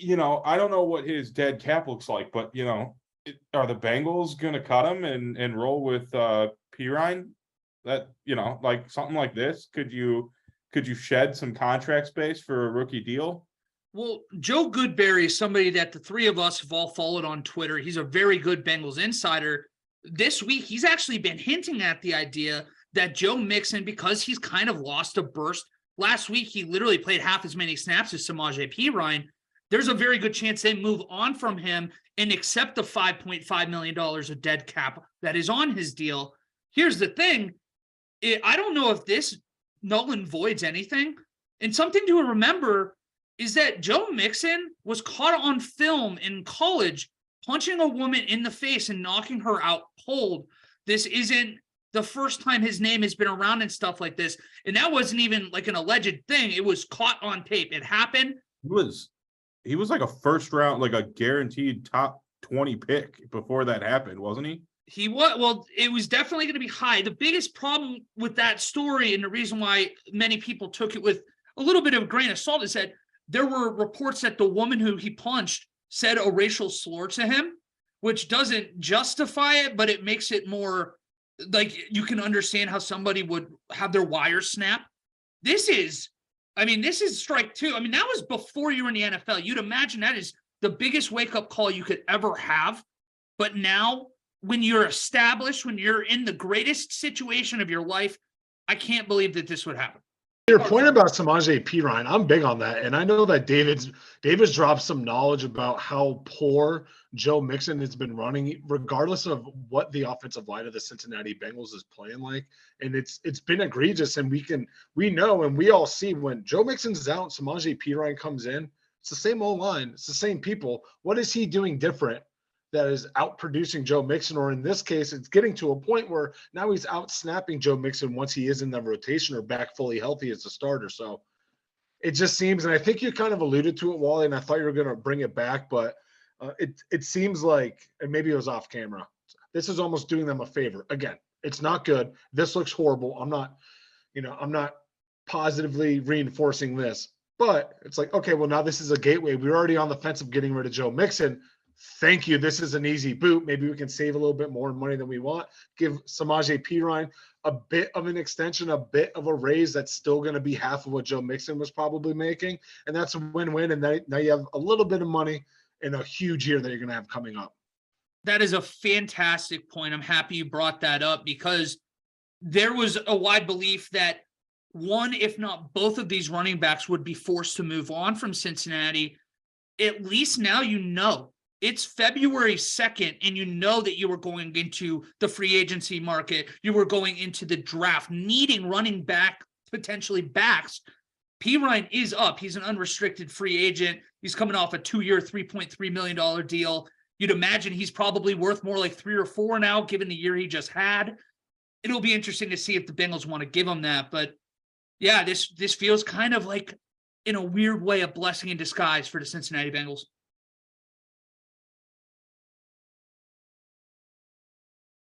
I don't know what his dead cap looks like, but are the Bengals going to cut him and roll with Pirine? That like something like this, could you shed some contract space for a rookie deal? Well, Joe Goodberry is somebody that the three of us have all followed on Twitter. He's a very good Bengals insider. This week, he's actually been hinting at the idea that Joe Mixon, because he's kind of lost a burst. Last week, he literally played half as many snaps as Samaje Perine. There's a very good chance they move on from him and accept the $5.5 million of dead cap that is on his deal. Here's the thing. I don't know if this null and voids anything. And something to remember is that Joe Mixon was caught on film in college punching a woman in the face and knocking her out cold. This isn't the first time his name has been around and stuff like this. And that wasn't even like an alleged thing. It was caught on tape. It happened. He was like a first round, like a guaranteed top 20 pick before that happened, wasn't he? He was. Well, it was definitely going to be high. The biggest problem with that story, and the reason why many people took it with a little bit of a grain of salt, is that there were reports that the woman who he punched said a racial slur to him, which doesn't justify it, but it makes it more like you can understand how somebody would have their wires snap. This is strike two. I mean, that was before you were in the NFL. You'd imagine that is the biggest wake-up call you could ever have. But now, when you're established, when you're in the greatest situation of your life, I can't believe that this would happen. Your point about Samaje Perine, I'm big on that. And I know that David's dropped some knowledge about how poor Joe Mixon has been running, regardless of what the offensive line of the Cincinnati Bengals is playing like. And it's been egregious. And we know and we all see when Joe Mixon's out, Samaje Perine comes in, it's the same old line, it's the same people. What is he doing different that is out producing Joe Mixon? Or in this case, it's getting to a point where now he's out snapping Joe Mixon once he is in the rotation or back fully healthy as a starter. So it just seems, and I think you kind of alluded to it, Wally, and I thought you were going to bring it back, but it seems like, and maybe it was off camera, this is almost doing them a favor. Again, it's not good. This looks horrible. I'm not positively reinforcing this, but it's like, okay, well, now this is a gateway. We're already on the fence of getting rid of Joe Mixon. Thank you. This is an easy boot. Maybe we can save a little bit more money than we want. Give Samaje Perine a bit of an extension, a bit of a raise that's still going to be half of what Joe Mixon was probably making. And that's a win-win. And now you have a little bit of money in a huge year that you're going to have coming up. That is a fantastic point. I'm happy you brought that up because there was a wide belief that one, if not both of these running backs would be forced to move on from Cincinnati. At least now it's February 2nd, and you know that you were going into the free agency market. You were going into the draft, needing running back, potentially backs. Perine is up. He's an unrestricted free agent. He's coming off a 2-year, $3.3 million deal. You'd imagine he's probably worth more like 3 or 4 now, given the year he just had. It'll be interesting to see if the Bengals want to give him that. But yeah, this feels kind of like, in a weird way, a blessing in disguise for the Cincinnati Bengals.